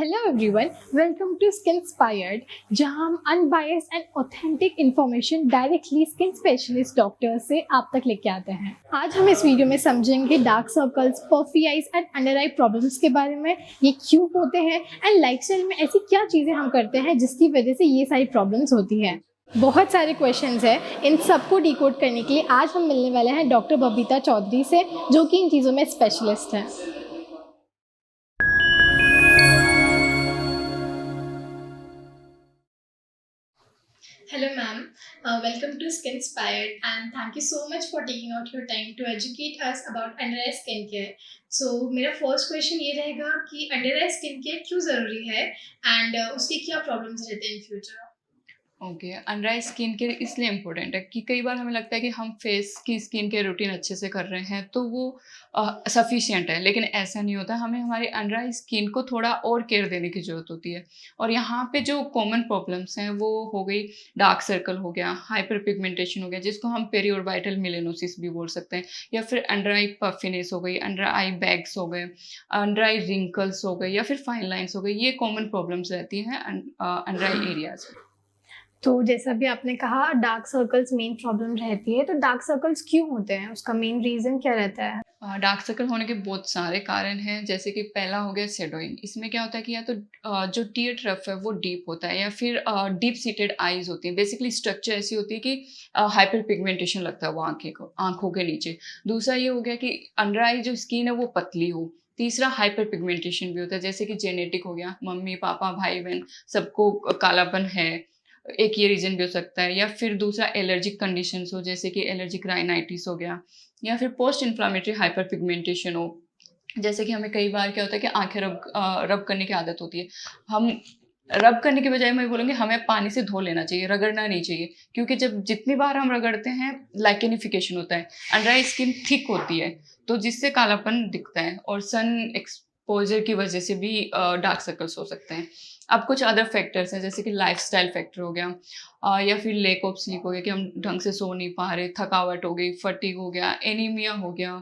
Hello everyone, welcome to स्किनस्पायर्ड, जहां हम unbiased and authentic information directly skin specialist doctor से आप तक लेके आते हैं। आज हम इस वीडियो में समझेंगे dark circles, puffy eyes and under I problems के बारे में, ये क्यों होते हैं एंड लाइफस्टाइल में ऐसी क्या चीज़ें हम करते हैं जिसकी वजह से ये सारी प्रॉब्लम्स होती हैं। बहुत सारे क्वेश्चंस हैं, इन सबको डिकोड करने के लिए आज हम मिलने वाले हैं डॉक्टर बबीता चौधरी से, जो कि इन चीज़ों में स्पेशलिस्ट हैं। Hello, ma'am. Welcome to Skinspired, and thank you so much for taking out your time to educate us about under eye skincare. So, मेरा फर्स्ट क्वेश्चन ये रहेगा कि अंडर आई स्किन केयर क्यों ज़रूरी है एंड उसके क्या प्रॉब्लम्स रहते हैं in future. Okay, under I skin care इसलिए इम्पोर्टेंट है कि कई बार हमें लगता है कि हम फेस की स्किन केयर रूटीन अच्छे से कर रहे हैं तो वो सफिशिएंट है, लेकिन ऐसा नहीं होता। हमें हमारी अंडर आई स्किन को थोड़ा और केयर देने की ज़रूरत होती है। और यहाँ पे जो कॉमन प्रॉब्लम्स हैं वो हो गई, डार्क सर्कल हो गया, हाइपर पिगमेंटेशन हो गया जिसको हम पेरिओर्बिटल मेलेनोसिस भी बोल सकते हैं, या फिर अंडर आई पफिनेस हो गई, अंडर आई बैग्स हो गए, अंडर आई रिंकल्स हो गए, या फिर फाइन लाइन्स हो गई। ये कॉमन प्रॉब्लम्स रहती हैं अंडर आई एरियाज में। तो जैसा भी आपने कहा डार्क सर्कल्स मेन प्रॉब्लम रहती है, तो डार्क सर्कल्स क्यों होते हैं, उसका मेन रीज़न क्या रहता है? डार्क सर्कल होने के बहुत सारे कारण हैं, जैसे कि पहला हो गया शैडोइंग। इसमें क्या होता है कि या तो जो टीयर ट्रफ है वो डीप होता है, या फिर डीप सीटेड आईज होती हैं। बेसिकली स्ट्रक्चर ऐसी होती है कि हाइपर पिगमेंटेशन लगता है वो आंखों के नीचे। दूसरा ये हो गया कि अंडर आई जो स्किन है वो पतली हो। तीसरा हाइपर पिगमेंटेशन भी होता है, जैसे कि जेनेटिक हो गया, मम्मी पापा भाई बहन सबको कालापन है, एक ये रीज़न भी हो सकता है। या फिर दूसरा एलर्जिक कंडीशंस हो, जैसे कि एलर्जिक राइनाइटिस हो गया, या फिर पोस्ट इन्फ्लामेटरी हाइपर पिगमेंटेशन हो। जैसे कि हमें कई बार क्या होता है कि आँखें रब करने की आदत होती है। हम रब करने के बजाय मैं बोलूँगी हमें पानी से धो लेना चाहिए, रगड़ना नहीं चाहिए। क्योंकि जब जितनी बार हम रगड़ते हैं लाइकेनिफिकेशन होता है, अंडर आई स्किन थिक होती है, तो जिससे कालापन दिखता है। और सन एक्सपोज़र की वजह से भी डार्क सर्कल्स हो सकते हैं। अब कुछ अदर फैक्टर्स हैं, जैसे कि लाइफ़स्टाइल फैक्टर हो गया, या फिर लैक ऑफ स्लीप हो गया कि हम ढंग से सो नहीं पा रहे, थकावट हो गई, फटीग हो गया, एनीमिया हो गया,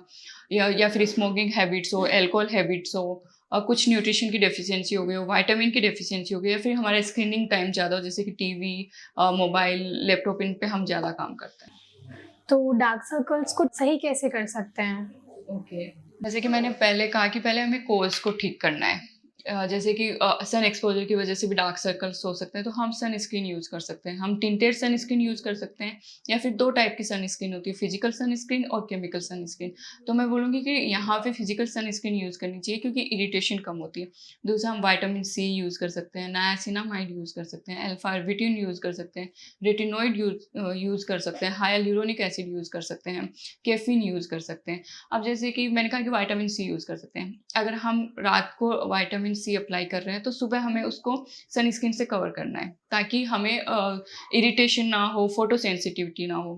या फिर स्मोकिंग हैबिट्स हो, अल्कोहल हैबिट्स हो, कुछ न्यूट्रिशन की डेफिशिएंसी हो गई हो, विटामिन की डेफिशिएंसी हो गई, या फिर हमारा स्क्रीनिंग टाइम ज़्यादा हो, जैसे कि टीवी, मोबाइल, लैपटॉप, इन पे हम ज़्यादा काम करते हैं। तो डार्क सर्कल्स को सही कैसे कर सकते हैं? ओके, जैसे कि मैंने पहले कहा कि पहले हमें कोर्स को ठीक करना है। जैसे कि सन एक्सपोज़र की वजह से भी डार्क सर्कल्स हो सकते हैं, तो हम सनस्क्रीन यूज़ कर सकते हैं। हम टिंटेड सनस्क्रीन यूज़ कर सकते हैं, या फिर 2 टाइप की सनस्क्रीन होती है, फिजिकल सनस्क्रीन और केमिकल सनस्क्रीन। तो मैं बोलूँगी कि यहाँ पे फिजिकल सनस्क्रीन यूज़ करनी चाहिए, क्योंकि इरिटेशन कम होती है। दूसरा, हम विटामिन सी यूज़ कर सकते हैं, नायासिनामाइड यूज़ कर सकते हैं, अल्फा-आर्बिटिन यूज़ कर सकते हैं, रेटिनॉइड यूज़ कर सकते हैं, हाइलुरोनिक एसिड यूज़ कर सकते हैं, कैफ़ीन यूज़ कर सकते हैं। अब जैसे कि मैंने कहा कि विटामिन सी यूज़ कर सकते हैं। अगर हम रात को विटामिन सी अप्लाई कर रहे हैं, तो सुबह हमें उसको सनस्क्रीन से कवर करना है, ताकि हमें इरिटेशन ना हो, फोटो सेंसिटिविटी ना हो।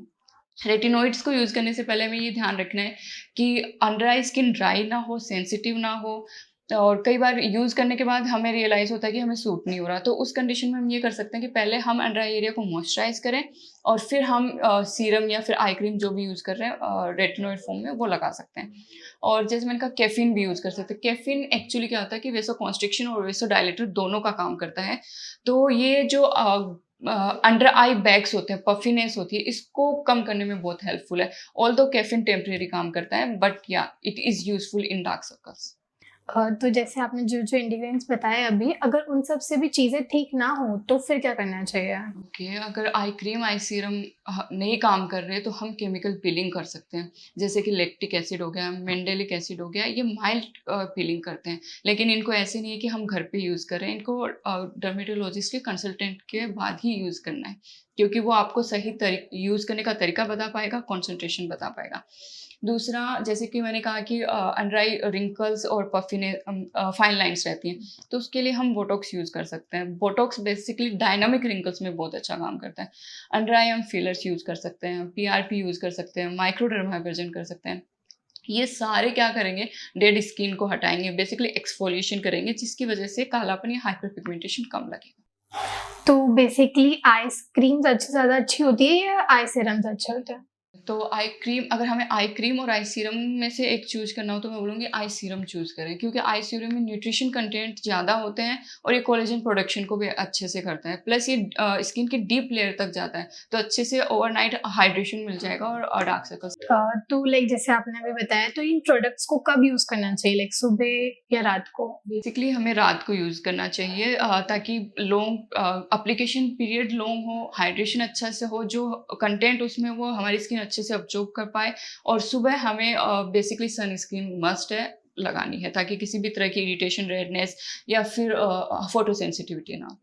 रेटिनॉइड्स को यूज़ करने से पहले हमें ये ध्यान रखना है कि अंडर आई स्किन ड्राई ना हो, सेंसिटिव ना हो। और कई बार यूज़ करने के बाद हमें रियलाइज़ होता है कि हमें सूट नहीं हो रहा, तो उस कंडीशन में हम ये कर सकते हैं कि पहले हम अंडर आई एरिया को मॉइस्चराइज़ करें, और फिर हम सीरम या फिर आई क्रीम जो भी यूज़ कर रहे हैं रेटिनॉइड फॉर्म में, वो लगा सकते हैं। और जैसे मैंने कहा, कैफ़ीन भी यूज़ कर सकते हैं। कैफ़ीन एक्चुअली क्या होता है कि वेसोकॉन्स्ट्रिक्शन और वेसोडायलेटर दोनों का काम करता है। तो ये जो अंडर आई बैग्स होते हैं, पफिनेस होती है, इसको कम करने में बहुत हेल्पफुल है। ऑल्दो कैफ़ीन टेम्परेरी काम करता है, बट या it is useful in dark circles. तो जैसे आपने जो इंग्रीडिएंट्स बताए अभी, अगर उन सब से भी चीज़ें ठीक ना हो तो फिर क्या करना चाहिए? ओके, अगर आई क्रीम, आई सीरम नहीं काम कर रहे, तो हम केमिकल पीलिंग कर सकते हैं। जैसे कि लैक्टिक एसिड हो गया, मेंडेलिक एसिड हो गया, ये माइल्ड पीलिंग करते हैं। लेकिन इनको ऐसे नहीं है कि हम घर पे यूज़ करें, इनको डर्मेटोलॉजिस्ट के कंसल्टेंट के बाद ही यूज़ करना है, क्योंकि वो आपको सही यूज़ करने का तरीका बता पाएगा, कंसंट्रेशन बता पाएगा। दूसरा, जैसे कि मैंने कहा कि अंडर आई रिंकल्स और फाइन लाइन्स रहती हैं, तो उसके लिए हम बोटॉक्स यूज़ कर सकते हैं। बोटॉक्स बेसिकली डायनामिक रिंकल्स में बहुत अच्छा काम करता है। अंडर आई हम फिलर्स यूज़ कर सकते हैं, पीआरपी यूज़ कर सकते हैं, माइक्रोडर्माब्रेजन कर सकते हैं। ये सारे क्या करेंगे, डेड स्किन को हटाएँगे, बेसिकली एक्सफोलिएशन करेंगे, जिसकी वजह से कालापन या हाइपर पिगमेंटेशन कम लगेगा। तो बेसिकली आइस क्रीम्स ज़्यादा अच्छी होती है या आई सीरम्स अच्छे होते हैं? तो आई क्रीम, अगर हमें आई क्रीम और आई सीरम में से एक चूज़ करना हो तो मैं बोलूँगी आई सीरम चूज़ करें, क्योंकि आई सीरम में न्यूट्रिशन कंटेंट ज़्यादा होते हैं और ये कोलेजन प्रोडक्शन को भी अच्छे से करता है, प्लस ये स्किन की डीप लेयर तक जाता है, तो अच्छे से ओवरनाइट हाइड्रेशन मिल जाएगा और डार्क सर्कल्स। तो लाइक जैसे आपने अभी बताया, तो इन प्रोडक्ट्स को कब यूज़ करना चाहिए, लाइक सुबह या रात को? बेसिकली हमें रात को यूज़ करना चाहिए ताकि लॉन्ग एप्लीकेशन पीरियड लॉन्ग हो, हाइड्रेशन अच्छा से हो, जो कंटेंट उसमें वो हमारी स्किन अच्छे से अब्जॉर्ब कर पाए, और सुबह हमें बेसिकली सनस्क्रीन मस्ट है लगानी है, ताकि किसी भी तरह की इरिटेशन, रेडनेस या फिर फोटो सेंसिटिविटी ना हो।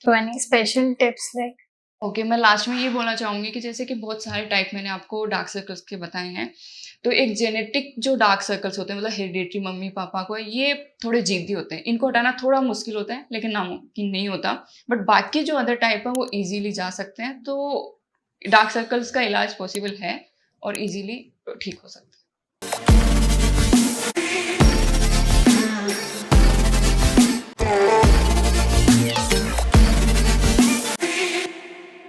तो any special tips like? Okay, मैं लास्ट में ये बोलना चाहूँगी कि जैसे कि बहुत सारे टाइप मैंने आपको डार्क सर्कल्स के बताए हैं, तो एक जेनेटिक जो डार्क सर्कल्स होते हैं, मतलब हेरिडिटरी मम्मी-पापा को, ये थोड़े ज़िद्दी होते हैं। इनको हटाना थोड़ा मुश्किल होता है, लेकिन नामुमकिन नहीं होता। बट बाकी जो अदर टाइप है, वो ईज़िली जा सकते हैं। तो डार्क सर्कल्स का इलाज पॉसिबल है और ईज़िली ठीक हो सकता है।